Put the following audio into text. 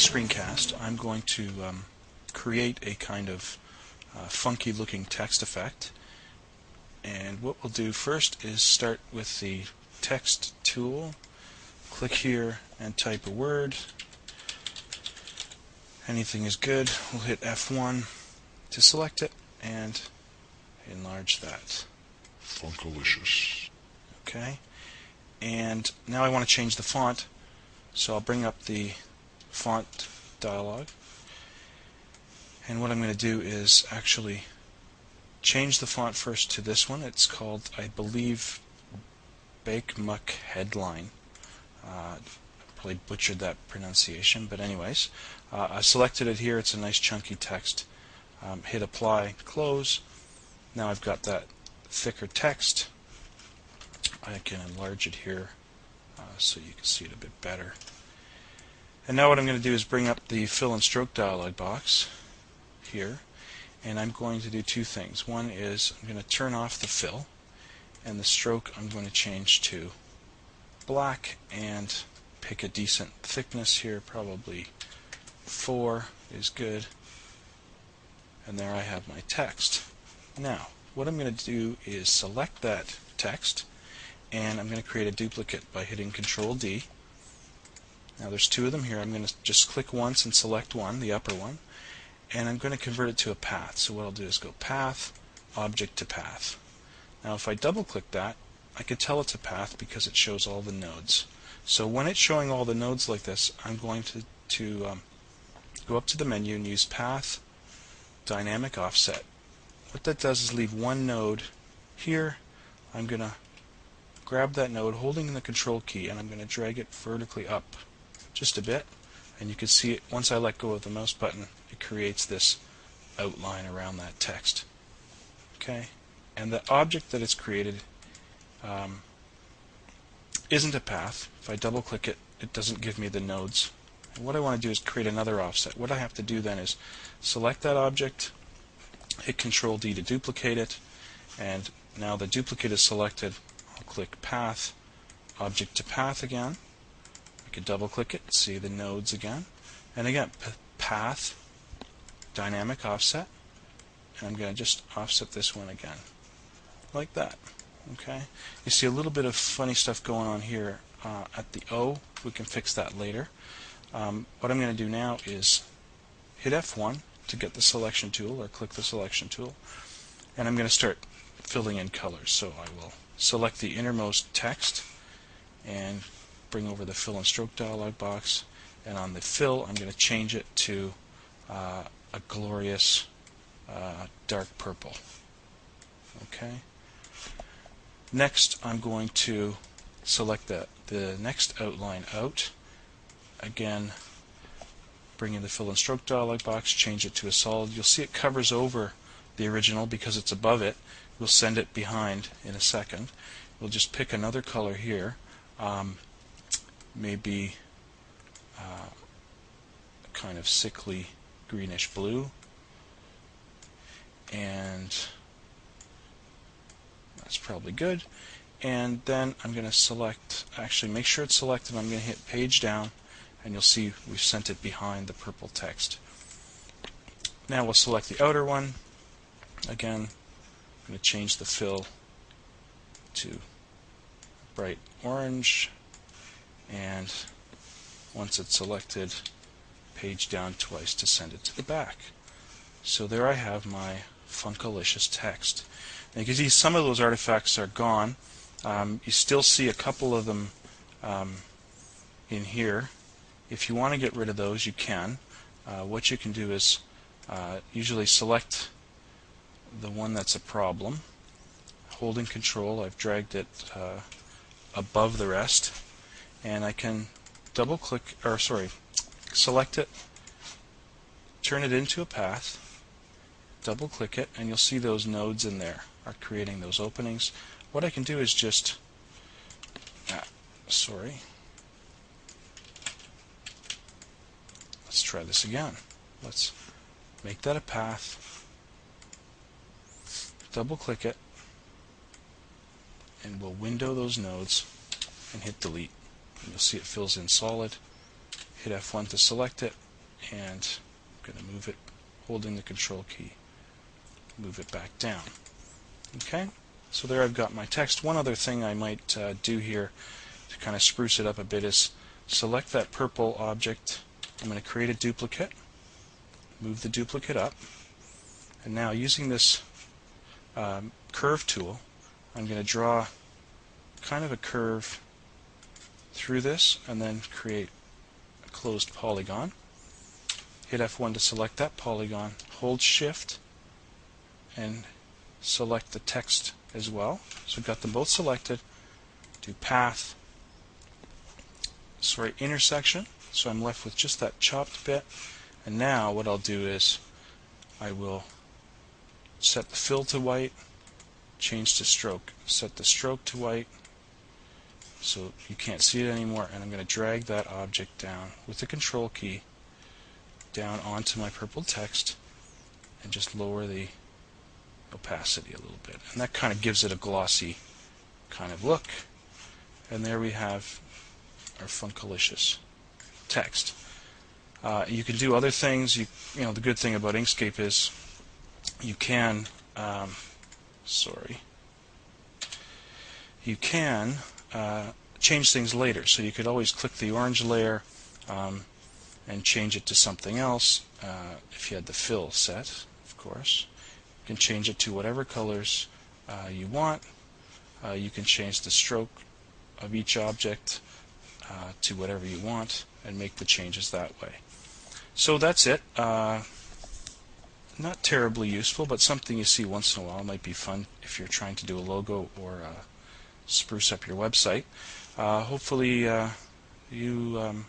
screencast, I'm going to create a kind of funky looking text effect. And what we'll do first is start with the text tool, click here and type a word. Anything is good. We'll hit F1 to select it and enlarge that. Funkalicious. Okay. And now I want to change the font, so I'll bring up the font dialog. And what I'm going to do is actually change the font first to this one. It's called, I believe, Bake Muck Headline. Probably butchered that pronunciation, but anyways, I selected it here. It's a nice chunky text. Hit apply, close. Now I've got that thicker text. I can enlarge it here so you can see it a bit better. And now what I'm going to do is bring up the fill and stroke dialog box here, and I'm going to do two things. One is I'm going to turn off the fill, and the stroke I'm going to change to black and pick a decent thickness here. Probably 4 is good. And there I have my text. Now what I'm going to do is select that text, and I'm going to create a duplicate by hitting Control D. Now there's 2 of them here. I'm going to just click once and select one, the upper one, and I'm going to convert it to a path. So what I'll do is go Path, Object to Path. Now if I double click that, I can tell it's a path because it shows all the nodes. So when it's showing all the nodes like this, I'm going to go up to the menu and use Path, Dynamic Offset. What that does is leave one node here. I'm going to grab that node holding the Control key, and I'm going to drag it vertically up just a bit, and you can see it once I let go of the mouse button, it creates this outline around that text. Okay, and the object that it's created isn't a path. If I double click it, it doesn't give me the nodes. And what I want to do is create another offset. What I have to do then is select that object, hit Control D to duplicate it, and now the duplicate is selected. I'll click Path, Object to Path again. I could double click it, see the nodes again, and again Path, Dynamic Offset, and I'm going to just offset this one again, like that. Okay, you see a little bit of funny stuff going on here at the O. We can fix that later. What I'm going to do now is hit F1 to get the selection tool, or click the selection tool, and I'm going to start filling in colors. So I will select the innermost text and bring over the fill and stroke dialog box, and on the fill I'm going to change it to a glorious dark purple. Okay. Next I'm going to select the next outline out. Again, bring in the fill and stroke dialog box, change it to a solid. You'll see it covers over the original because it's above it. We'll send it behind in a second. We'll just pick another color here, maybe a kind of sickly greenish blue, and that's probably good. And then I'm going to select, actually make sure it's selected, I'm going to hit page down, and you'll see we've sent it behind the purple text. Now we'll select the outer one. Again, I'm going to change the fill to bright orange, and once it's selected, page down twice to send it to the back. So there I have my Funkalicious text. Now you can see some of those artifacts are gone. You still see a couple of them in here. If you want to get rid of those, you can. What you can do is usually select the one that's a problem. Holding Control, I've dragged it above the rest, and I can double click, or sorry, select it, turn it into a path, double click it, and you'll see those nodes in there are creating those openings. What I can do is just let's try this again. Let's make that a path, double click it, and we'll window those nodes and hit delete. And you'll see it fills in solid. Hit F1 to select it, and I'm going to move it holding the control key, move it back down. Okay, so there I've got my text. One other thing I might do here to kind of spruce it up a bit is select that purple object. I'm going to create a duplicate, move the duplicate up, and now using this curve tool, I'm going to draw kind of a curve through this and then create a closed polygon. Hit F1 to select that polygon, hold Shift and select the text as well. So we've got them both selected. Do path, intersection, so I'm left with just that chopped bit. And now what I'll do is I will set the fill to white, change to stroke, set the stroke to white so you can't see it anymore, and I'm going to drag that object down with the control key down onto my purple text and just lower the opacity a little bit, and that kind of gives it a glossy kind of look. And there we have our Funkalicious text. You can do other things. You know, the good thing about Inkscape is you can change things later. So you could always click the orange layer and change it to something else. If you had the fill set, of course, you can change it to whatever colors you want. You can change the stroke of each object to whatever you want and make the changes that way. So that's it. Not terribly useful, but something you see once in a while. Might be fun if you're trying to do a logo or spruce up your website. Hopefully you